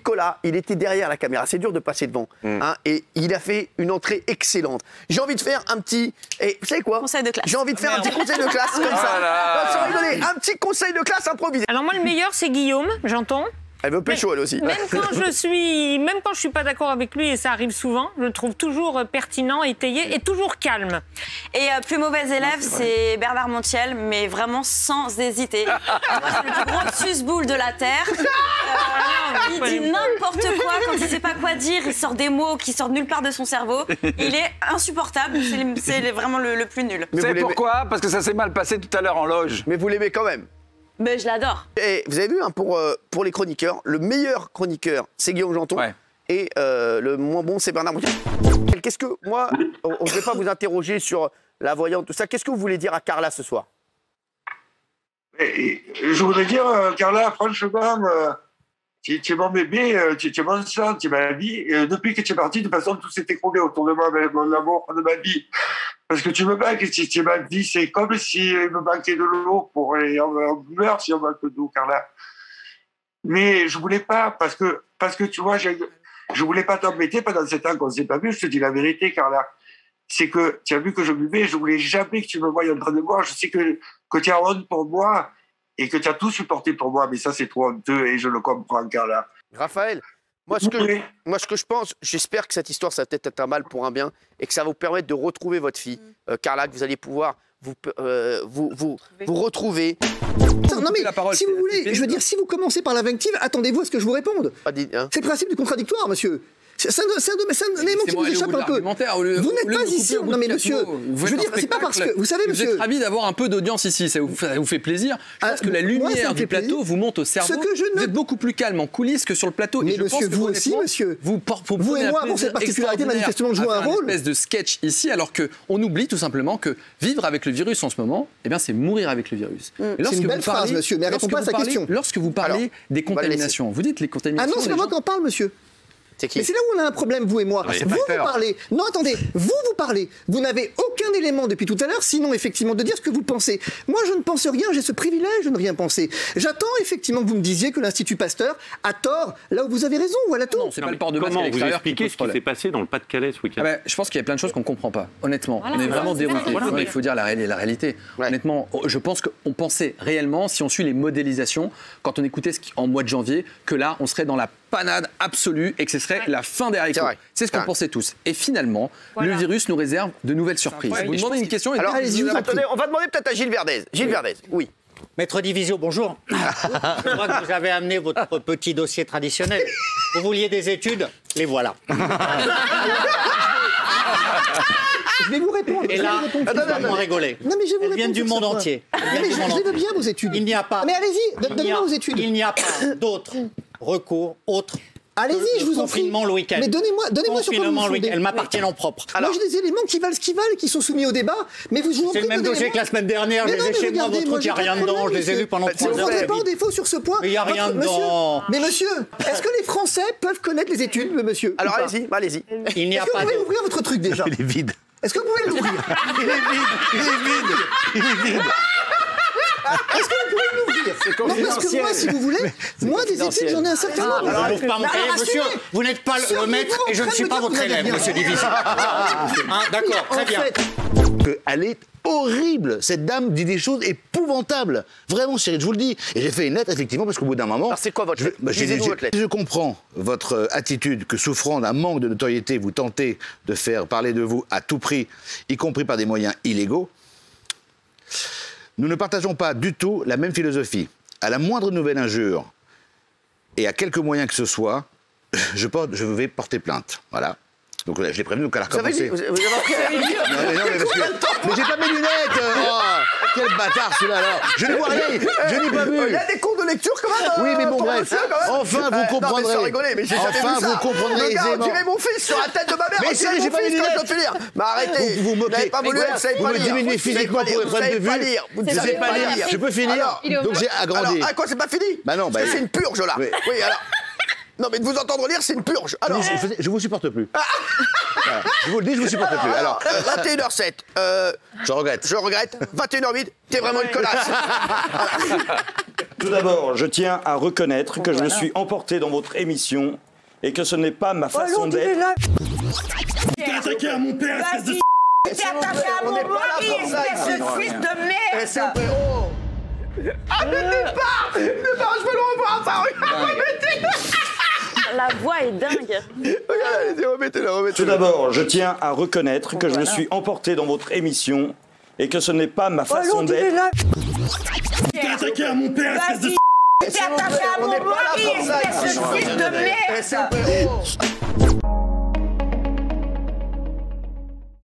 Nicolas, il était derrière la caméra. C'est dur de passer devant. Hein, et il a fait une entrée excellente. J'ai envie de faire un petit... Et vous savez quoi? Conseil de classe. J'ai envie de faire un petit conseil de classe comme ça. Sans rigoler, un petit conseil de classe improvisé. Alors moi, le meilleur, c'est Guillaume, j'entends. Elle veut pécho, elle aussi. Même quand je suis pas d'accord avec lui, et ça arrive souvent, je le trouve toujours pertinent, étayé et toujours calme. Et plus mauvais élève, c'est Bernard Montiel, mais vraiment sans hésiter. Moi, c'est le plus gros susboule de la Terre. Il dit n'importe quoi quand il sait pas quoi dire. Il sort des mots qui sortent nulle part de son cerveau. Il est insupportable. C'est vraiment le plus nul. Vous savez pourquoi? Parce que ça s'est mal passé tout à l'heure en loge. Mais vous l'aimez quand même. Mais je l'adore. Et vous avez vu, hein, pour les chroniqueurs, le meilleur chroniqueur, c'est Guillaume Janton. Ouais. Et le moins bon, c'est Bernard Montiel. Qu'est-ce que, moi, je ne vais pas vous interroger sur la voyante, tout ça. Qu'est-ce que vous voulez dire à Carla ce soir? Je voudrais dire, Carla, franchement, tu es mon bébé, tu es mon sang, tu es ma vie. Et depuis que tu es partie, de toute façon, tout s'est écroulé autour de moi, avec l'amour de ma vie. Parce que tu me manques, tu es ma vie. C'est comme s'il me manquait de l'eau. On meurt si on manque d'eau, Carla. Mais je voulais pas, parce que tu vois, je voulais pas t'embêter pendant 7 ans qu'on ne s'est pas vu. Je te dis la vérité, Carla. C'est que tu as vu que je buvais, je voulais jamais que tu me voies en train de boire. Je sais que tu as honte pour moi et que tu as tout supporté pour moi, mais ça, c'est trop honteux et je le comprends, Carla. Raphaël, moi, ce que je pense, j'espère que cette histoire, ça va peut-être être un mal pour un bien et que ça va vous permettre de retrouver votre fille, Carla, que vous allez pouvoir vous retrouver. Non mais, si vous voulez, je veux dire, si vous commencez par l'invective, attendez-vous à ce que je vous réponde. Hein. C'est le principe du contradictoire, monsieur. C'est un élément qui nous échappe un peu. Vous n'êtes pas ici. Non mais monsieur, je veux dire, c'est pas parce que... Vous savez, monsieur... Vous êtes ravi d'avoir un peu d'audience ici, ça vous fait plaisir. Je pense que la lumière du plateau vous monte au cerveau. Vous êtes beaucoup plus calme en coulisses que sur le plateau. Mais monsieur, vous aussi, monsieur. Vous et moi avons cette particularité manifestement de jouer un rôle. Une espèce de sketch ici, alors qu'on oublie tout simplement que vivre avec le virus en ce moment, eh bien, c'est mourir avec le virus. C'est une belle phrase, monsieur, mais répondez pas à sa question. Lorsque vous parlez des contaminations, vous dites les contaminations... Ah non, c'est moi qui en parle, monsieur. Mais c'est là où on a un problème, vous et moi. Vous parlez. Non, attendez. Vous parlez. Vous n'avez aucun élément depuis tout à l'heure, sinon effectivement de dire ce que vous pensez. Moi, je ne pense rien. J'ai ce privilège de ne rien penser. J'attends effectivement que vous me disiez que l'Institut Pasteur a tort là où vous avez raison. Voilà tout. Non, c'est pas le port de masque à Comment vous expliquez ce qui s'est passé dans le Pas-de-Calais ce week-end? Je pense qu'il y a plein de choses qu'on ne comprend pas. Honnêtement, on est vraiment déroutés. Il faut dire la réalité. Honnêtement, je pense qu'on pensait réellement, si on suit les modélisations, quand on écoutait en mois de janvier, que là, on serait dans la panade absolue et que ce serait la fin des haricots. C'est ce qu'on pensait tous. Et finalement, le virus nous réserve de nouvelles surprises. Vous demandez une question. Alors, attendez, on va demander peut-être à Gilles Verdez. Gilles Verdez, oui. Maître Divisio, bonjour. Je crois que vous avez amené votre petit dossier traditionnel. Vous vouliez des études? Les voilà. Je vais vous répondre. Et là, vous allez rigoler. Non, mais je vais vous répondre. Elles viennent du monde entier. Je les veux bien, vos études. Il n'y a pas. Mais allez-y, donnez-moi vos études. Il n'y a pas d'autres recours autres. Allez-y, je vous en prie. Confinement le week-end. Mais donnez-moi sur quoi vous vous fondez. Elles m'appartiennent en propre. Alors, moi, j'ai des éléments qui valent ce qu'ils valent et qui sont soumis au débat. Mais vous C'est le même dossier que la semaine dernière. Je les ai chez moi, votre truc, il n'y a rien dedans. Je les ai vus pendant 3 heures. Vous ne rendez pas en défaut sur ce point. Mais il n'y a rien dedans. Mais monsieur, est-ce que les Français peuvent connaître les études, monsieur? Alors, allez-y, allez-y. Il n'y a pas. Est-ce que vous pouvez ouvrir votre truc déjà? Il est vide. Est-ce que vous pouvez l'ouvrir? Il est vide. Est-ce que vous pouvez l'ouvrir? Non, parce que moi, si vous voulez, moi, des études, j'en ai un certain nombre. Alors, monsieur, vous n'êtes pas le maître et je ne suis pas votre élève, monsieur Divisio. D'accord, très bien. Elle est horrible. Cette dame dit des choses épouvantables. Vraiment, Cyril, je vous le dis. Et j'ai fait une lettre, effectivement, parce qu'au bout d'un moment... Alors, c'est quoi votre lettre? Lisez-nous votre lettre. Je comprends votre attitude que, souffrant d'un manque de notoriété, vous tentez de faire parler de vous à tout prix, y compris par des moyens illégaux. Nous ne partageons pas du tout la même philosophie. À la moindre nouvelle injure, et à quelque moyen que ce soit, je vais porter plainte. Voilà. Donc je l'ai prévenu, donc elle a recommencé. Vous avez appris à lire? Mais j'ai pas mes lunettes. Oh, quel bâtard celui-là alors. Je ne vois rien, je n'ai pas vu. Il y a des cours de lecture quand même. Oui, mais bon, bref. Enfin, vous comprendrez. Enfin, vous comprendrez aisément. On dirait mon fils sur la tête de ma mère. Mais Cyril, j'ai pas mes lunettes. Mais arrêtez. Vous Vous n'avez pas vos lunettes, vous savez pas lire. Vous me diminuez physiquement pour les problèmes de vue. Vous ne savez pas lire. Je peux finir? Donc j'ai agrandi. Alors, quoi, c'est pas fini? Bah non, parce que c'est une purge là. Oui, alors. Non, mais de vous entendre lire, c'est une purge. Alors... Je vous supporte plus. Voilà. Je vous le dis, je vous supporte plus. Alors, 21h07. Je regrette. 21h08. T'es vraiment une connasse. Tout d'abord, je tiens à reconnaître que je me suis emporté dans votre émission et que ce n'est pas ma façon d'être. T'es attaqué à mon père, espèce de... T'es attaqué à mon mari, espèce de fils de merde. Ah, le départ, je veux le revoir, ça, remettez. La voix est dingue. Allez, remettez-le. Tout d'abord, je tiens à reconnaître que je me suis emporté dans votre émission et que ce n'est pas ma façon d'être. T'es attaqué à mon père, espèce de... T'es attaqué à mon mari, espèce de fils de merde.